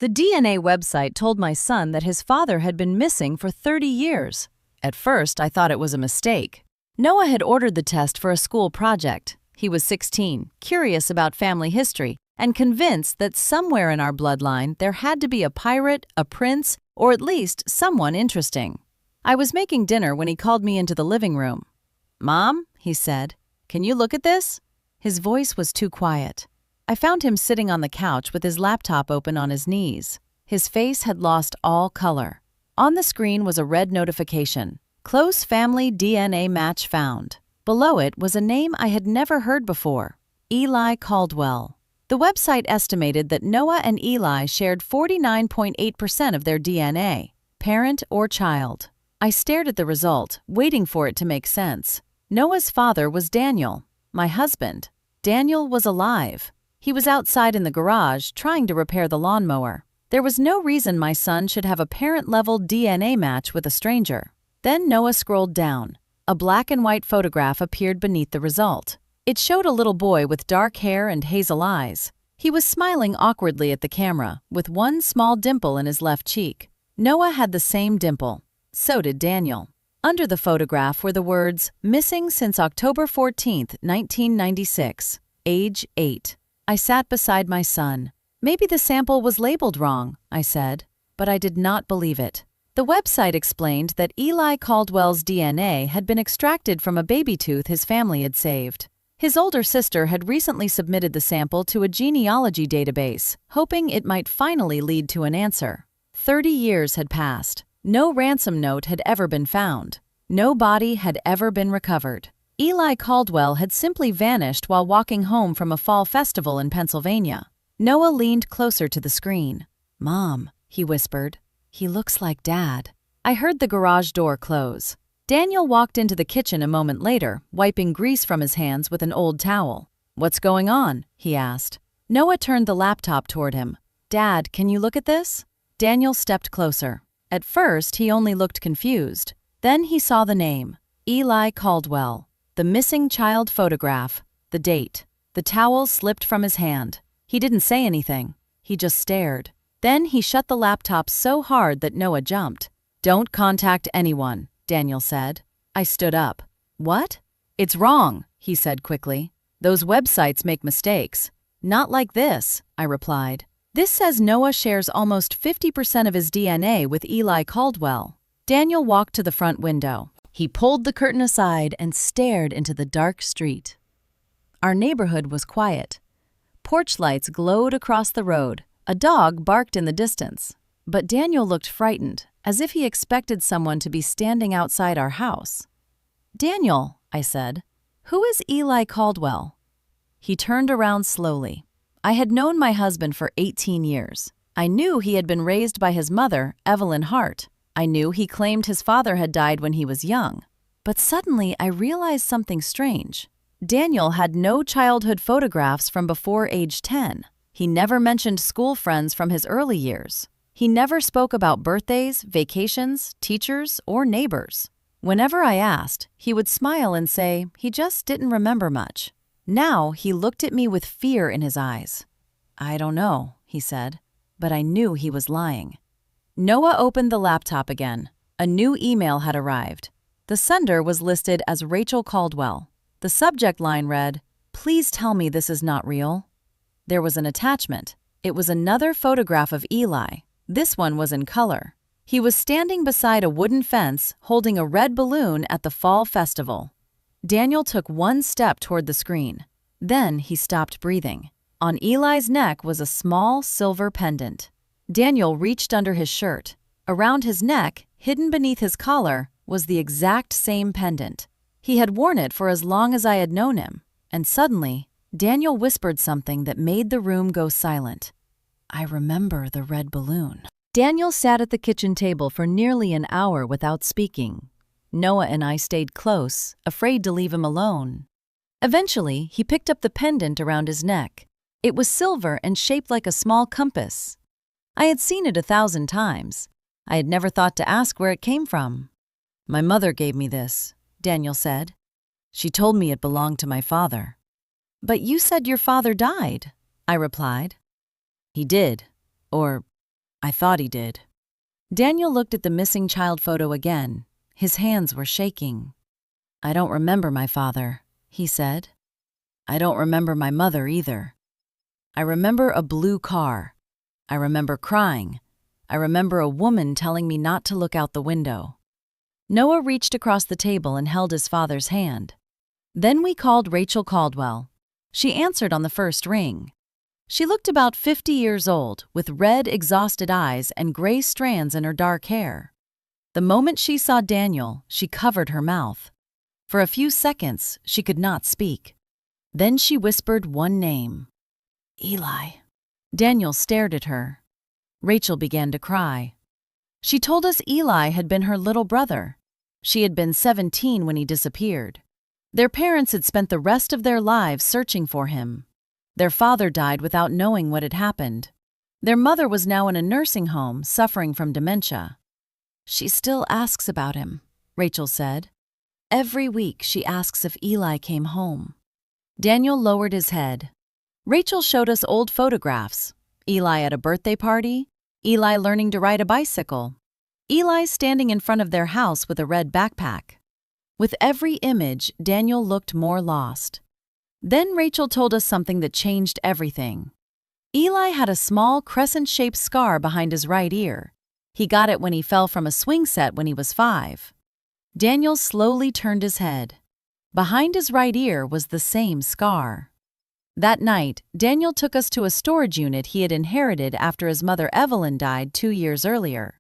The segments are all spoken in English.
The DNA website told my son that his father had been missing for 30 years. At first, I thought it was a mistake. Noah had ordered the test for a school project. He was 16, curious about family history, and convinced that somewhere in our bloodline there had to be a pirate, a prince, or at least someone interesting. I was making dinner when he called me into the living room. "Mom," he said, "can you look at this?" His voice was too quiet. I found him sitting on the couch with his laptop open on his knees. His face had lost all color. On the screen was a red notification: "Close family DNA match found." Below it was a name I had never heard before: Eli Caldwell. The website estimated that Noah and Eli shared 49.8% of their DNA, parent or child. I stared at the result, waiting for it to make sense. Noah's father was Daniel, my husband. Daniel was alive. He was outside in the garage trying to repair the lawnmower. There was no reason my son should have a parent-level DNA match with a stranger. Then Noah scrolled down. A black and white photograph appeared beneath the result. It showed a little boy with dark hair and hazel eyes. He was smiling awkwardly at the camera, with one small dimple in his left cheek. Noah had the same dimple. So did Daniel. Under the photograph were the words, "Missing since October 14, 1996, age 8. I sat beside my son. "Maybe the sample was labeled wrong," I said, but I did not believe it. The website explained that Eli Caldwell's DNA had been extracted from a baby tooth his family had saved. His older sister had recently submitted the sample to a genealogy database, hoping it might finally lead to an answer. 30 years had passed. No ransom note had ever been found. No body had ever been recovered. Eli Caldwell had simply vanished while walking home from a fall festival in Pennsylvania. Noah leaned closer to the screen. "Mom," he whispered, "he looks like Dad." I heard the garage door close. Daniel walked into the kitchen a moment later, wiping grease from his hands with an old towel. "What's going on?" he asked. Noah turned the laptop toward him. "Dad, can you look at this?" Daniel stepped closer. At first, he only looked confused. Then he saw the name: Eli Caldwell. The missing child photograph, the date. The towel slipped from his hand. He didn't say anything. He just stared. Then he shut the laptop so hard that Noah jumped. "Don't contact anyone," Daniel said. I stood up. "What?" "It's wrong," he said quickly. "Those websites make mistakes." "Not like this," I replied. "This says Noah shares almost 50% of his DNA with Eli Caldwell." Daniel walked to the front window. He pulled the curtain aside and stared into the dark street. Our neighborhood was quiet. Porch lights glowed across the road. A dog barked in the distance. But Daniel looked frightened, as if he expected someone to be standing outside our house. "Daniel," I said, "who is Eli Caldwell?" He turned around slowly. I had known my husband for 18 years. I knew he had been raised by his mother, Evelyn Hart. I knew he claimed his father had died when he was young. But suddenly I realized something strange. Daniel had no childhood photographs from before age 10. He never mentioned school friends from his early years. He never spoke about birthdays, vacations, teachers, or neighbors. Whenever I asked, he would smile and say he just didn't remember much. Now he looked at me with fear in his eyes. "I don't know," he said, but I knew he was lying. Noah opened the laptop again. A new email had arrived. The sender was listed as Rachel Caldwell. The subject line read, "Please tell me this is not real." There was an attachment. It was another photograph of Eli. This one was in color. He was standing beside a wooden fence holding a red balloon at the fall festival. Daniel took one step toward the screen. Then he stopped breathing. On Eli's neck was a small silver pendant. Daniel reached under his shirt. Around his neck, hidden beneath his collar, was the exact same pendant. He had worn it for as long as I had known him. And suddenly, Daniel whispered something that made the room go silent. "I remember the red balloon." Daniel sat at the kitchen table for nearly an hour without speaking. Noah and I stayed close, afraid to leave him alone. Eventually, he picked up the pendant around his neck. It was silver and shaped like a small compass. I had seen it 1,000 times. I had never thought to ask where it came from. "My mother gave me this," Daniel said. "She told me it belonged to my father." "But you said your father died," I replied. "He did. Or I thought he did. Daniel looked at the missing child photo again. His hands were shaking. I don't remember my father, he said. I don't remember my mother either. I remember a blue car. I remember crying. I remember a woman telling me not to look out the window. Noah reached across the table and held his father's hand. Then we called Rachel Caldwell. She answered on the first ring. She looked about 50 years old, with red, exhausted eyes and gray strands in her dark hair. The moment she saw Daniel, she covered her mouth. For a few seconds, she could not speak. Then she whispered one name. Eli. Daniel stared at her. Rachel began to cry. She told us Eli had been her little brother. She had been 17 when he disappeared. Their parents had spent the rest of their lives searching for him. Their father died without knowing what had happened. Their mother was now in a nursing home, suffering from dementia. She still asks about him, Rachel said. Every week she asks if Eli came home. Daniel lowered his head. Rachel showed us old photographs. Eli at a birthday party, Eli learning to ride a bicycle, Eli standing in front of their house with a red backpack. With every image, Daniel looked more lost. Then Rachel told us something that changed everything. Eli had a small crescent-shaped scar behind his right ear. He got it when he fell from a swing set when he was 5. Daniel slowly turned his head. Behind his right ear was the same scar. That night, Daniel took us to a storage unit he had inherited after his mother Evelyn died 2 years earlier.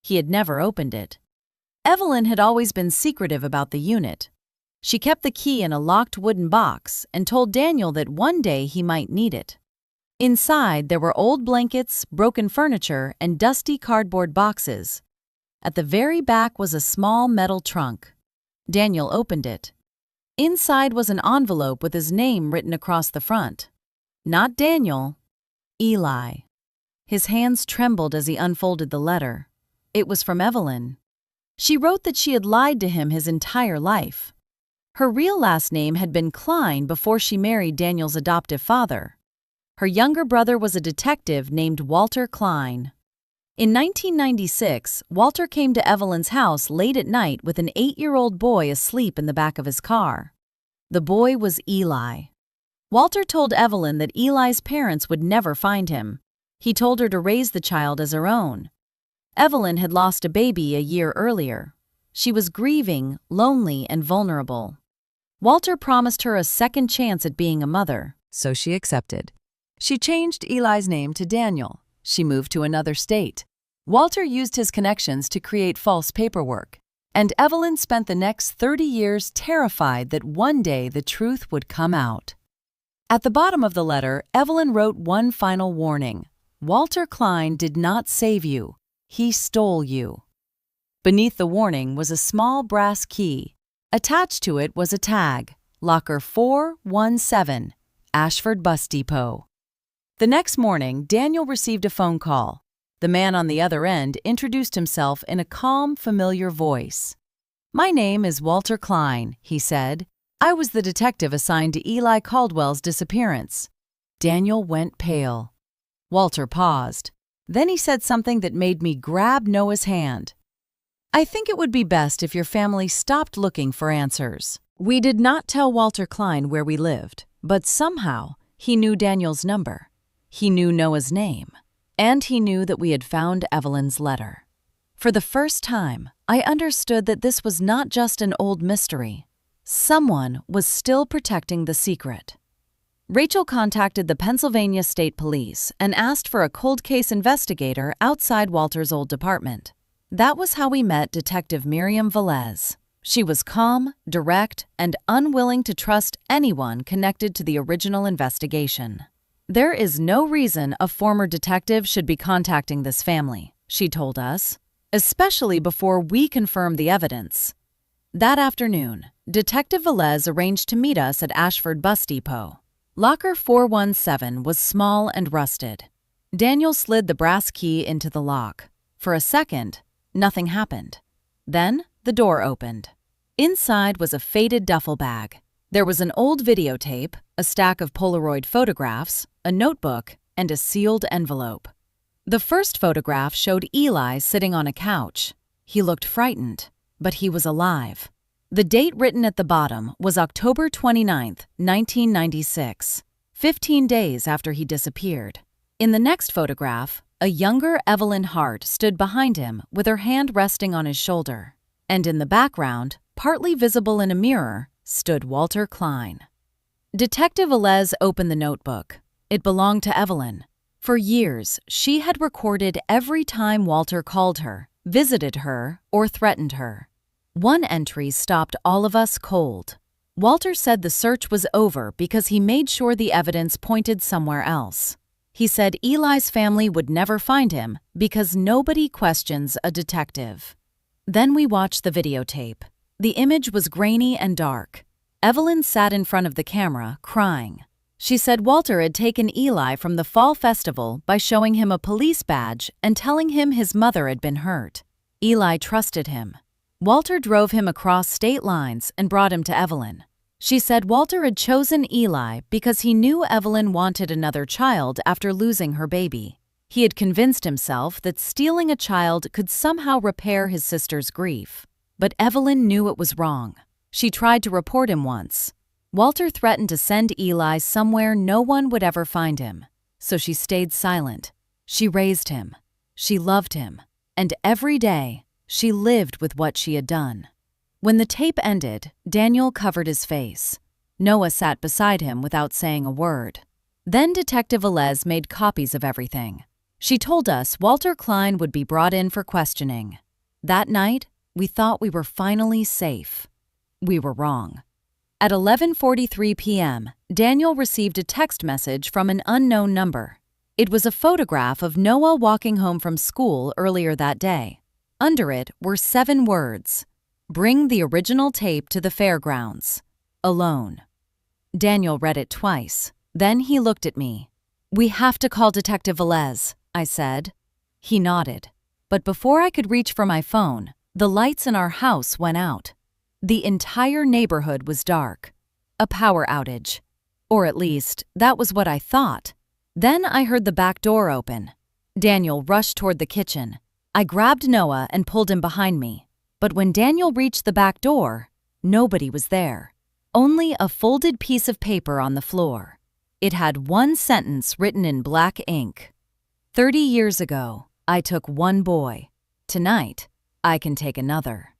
He had never opened it. Evelyn had always been secretive about the unit. She kept the key in a locked wooden box and told Daniel that one day he might need it. Inside, there were old blankets, broken furniture, and dusty cardboard boxes. At the very back was a small metal trunk. Daniel opened it. Inside was an envelope with his name written across the front. Not Daniel, Eli. His hands trembled as he unfolded the letter. It was from Evelyn. She wrote that she had lied to him his entire life. Her real last name had been Klein before she married Daniel's adoptive father. Her younger brother was a detective named Walter Klein. In 1996, Walter came to Evelyn's house late at night with an 8-year-old boy asleep in the back of his car. The boy was Eli. Walter told Evelyn that Eli's parents would never find him. He told her to raise the child as her own. Evelyn had lost a baby a year earlier. She was grieving, lonely, and vulnerable. Walter promised her a second chance at being a mother, so she accepted. She changed Eli's name to Daniel. She moved to another state. Walter used his connections to create false paperwork, and Evelyn spent the next 30 years terrified that one day the truth would come out. At the bottom of the letter, Evelyn wrote one final warning. Walter Klein did not save you. He stole you. Beneath the warning was a small brass key. Attached to it was a tag, Locker 417, Ashford Bus Depot. The next morning, Daniel received a phone call. The man on the other end introduced himself in a calm, familiar voice. "My name is Walter Klein," he said. "I was the detective assigned to Eli Caldwell's disappearance." Daniel went pale. Walter paused. Then he said something that made me grab Noah's hand. "I think it would be best if your family stopped looking for answers." We did not tell Walter Klein where we lived, but somehow he knew Daniel's number. He knew Noah's name. And he knew that we had found Evelyn's letter. For the first time, I understood that this was not just an old mystery. Someone was still protecting the secret. Rachel contacted the Pennsylvania State Police and asked for a cold case investigator outside Walter's old department. That was how we met Detective Miriam Velez. She was calm, direct, and unwilling to trust anyone connected to the original investigation. "There is no reason a former detective should be contacting this family," she told us, "especially before we confirm the evidence." That afternoon, Detective Velez arranged to meet us at Ashford Bus Depot. Locker 417 was small and rusted. Daniel slid the brass key into the lock. For a second, nothing happened. Then, the door opened. Inside was a faded duffel bag. There was an old videotape, a stack of Polaroid photographs, a notebook, and a sealed envelope. The first photograph showed Eli sitting on a couch. He looked frightened, but he was alive. The date written at the bottom was October 29, 1996, 15 days after he disappeared. In the next photograph, a younger Evelyn Hart stood behind him with her hand resting on his shoulder. And in the background, partly visible in a mirror, stood Walter Klein. Detective Velez opened the notebook. It belonged to Evelyn. For years, she had recorded every time Walter called her, visited her, or threatened her. One entry stopped all of us cold. Walter said the search was over because he made sure the evidence pointed somewhere else. He said Eli's family would never find him because nobody questions a detective. Then we watched the videotape. The image was grainy and dark. Evelyn sat in front of the camera, crying. She said Walter had taken Eli from the fall festival by showing him a police badge and telling him his mother had been hurt. Eli trusted him. Walter drove him across state lines and brought him to Evelyn. She said Walter had chosen Eli because he knew Evelyn wanted another child after losing her baby. He had convinced himself that stealing a child could somehow repair his sister's grief. But Evelyn knew it was wrong. She tried to report him once. Walter threatened to send Eli somewhere no one would ever find him. So she stayed silent. She raised him. She loved him. And every day, she lived with what she had done. When the tape ended, Daniel covered his face. Noah sat beside him without saying a word. Then Detective Velez made copies of everything. She told us Walter Klein would be brought in for questioning. That night, we thought we were finally safe. We were wrong. At 11:43 p.m., Daniel received a text message from an unknown number. It was a photograph of Noah walking home from school earlier that day. Under it were 7 words. Bring the original tape to the fairgrounds. Alone. Daniel read it twice. Then he looked at me. We have to call Detective Velez, I said. He nodded. But before I could reach for my phone, the lights in our house went out. The entire neighborhood was dark. A power outage. Or at least, that was what I thought. Then I heard the back door open. Daniel rushed toward the kitchen. I grabbed Noah and pulled him behind me. But when Daniel reached the back door, nobody was there. Only a folded piece of paper on the floor. It had one sentence written in black ink. 30 years ago, I took one boy. Tonight, I can take another.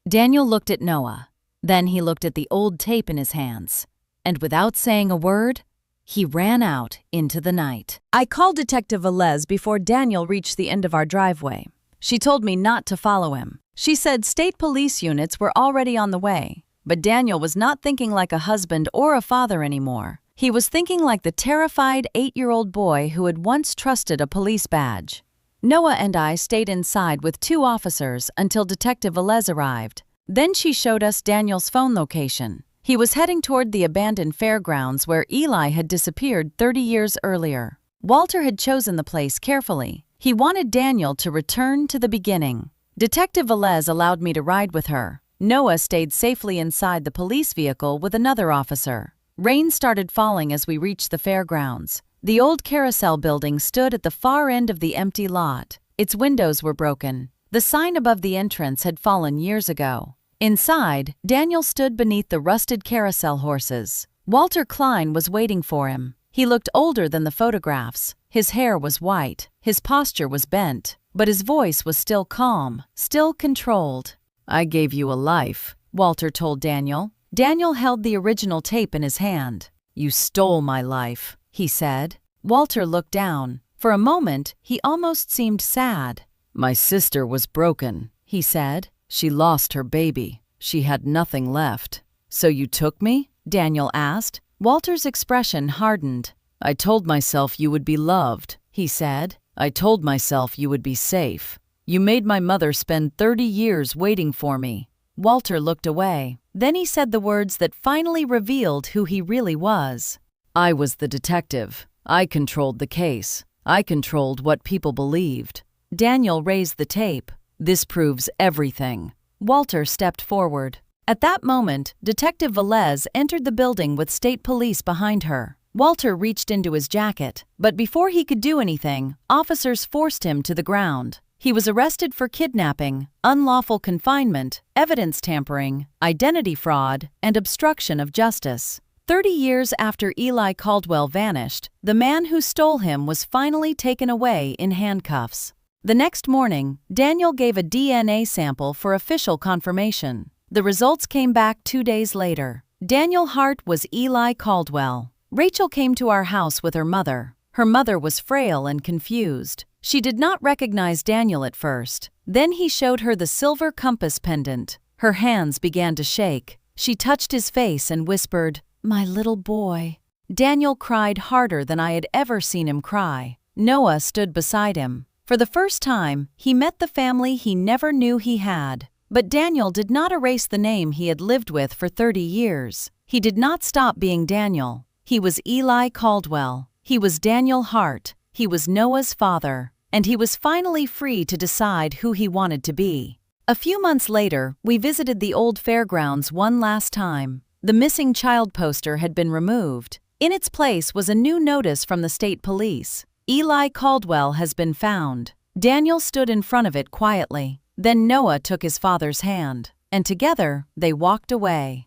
Daniel looked at Noah. Then he looked at the old tape in his hands. And without saying a word, he ran out into the night. I called Detective Velez before Daniel reached the end of our driveway. She told me not to follow him. She said state police units were already on the way. But Daniel was not thinking like a husband or a father anymore. He was thinking like the terrified 8-year-old boy who had once trusted a police badge. Noah and I stayed inside with 2 officers until Detective Velez arrived. Then she showed us Daniel's phone location. He was heading toward the abandoned fairgrounds where Eli had disappeared 30 years earlier. Walter had chosen the place carefully. He wanted Daniel to return to the beginning. Detective Velez allowed me to ride with her. Noah stayed safely inside the police vehicle with another officer. Rain started falling as we reached the fairgrounds. The old carousel building stood at the far end of the empty lot. Its windows were broken. The sign above the entrance had fallen years ago. Inside, Daniel stood beneath the rusted carousel horses. Walter Klein was waiting for him. He looked older than the photographs. His hair was white. His posture was bent. But his voice was still calm, still controlled. I gave you a life, Walter told Daniel. Daniel held the original tape in his hand. You stole my life, he said. Walter looked down. For a moment, he almost seemed sad. My sister was broken, he said. She lost her baby. She had nothing left. So you took me? Daniel asked. Walter's expression hardened. I told myself you would be loved, he said. I told myself you would be safe. You made my mother spend 30 years waiting for me. Walter looked away. Then he said the words that finally revealed who he really was. I was the detective. I controlled the case. I controlled what people believed. Daniel raised the tape. This proves everything. Walter stepped forward. At that moment, Detective Velez entered the building with state police behind her. Walter reached into his jacket, but before he could do anything, officers forced him to the ground. He was arrested for kidnapping, unlawful confinement, evidence tampering, identity fraud, and obstruction of justice. 30 years after Eli Caldwell vanished, the man who stole him was finally taken away in handcuffs. The next morning, Daniel gave a DNA sample for official confirmation. The results came back 2 days later. Daniel Hart was Eli Caldwell. Rachel came to our house with her mother. Her mother was frail and confused. She did not recognize Daniel at first. Then he showed her the silver compass pendant. Her hands began to shake. She touched his face and whispered, "My little boy." Daniel cried harder than I had ever seen him cry. Noah stood beside him. For the first time, he met the family he never knew he had. But Daniel did not erase the name he had lived with for 30 years. He did not stop being Daniel. He was Eli Caldwell. He was Daniel Hart. He was Noah's father. And he was finally free to decide who he wanted to be. A few months later, we visited the old fairgrounds one last time. The missing child poster had been removed. In its place was a new notice from the state police. Eli Caldwell has been found. Daniel stood in front of it quietly. Then Noah took his father's hand, and together they walked away.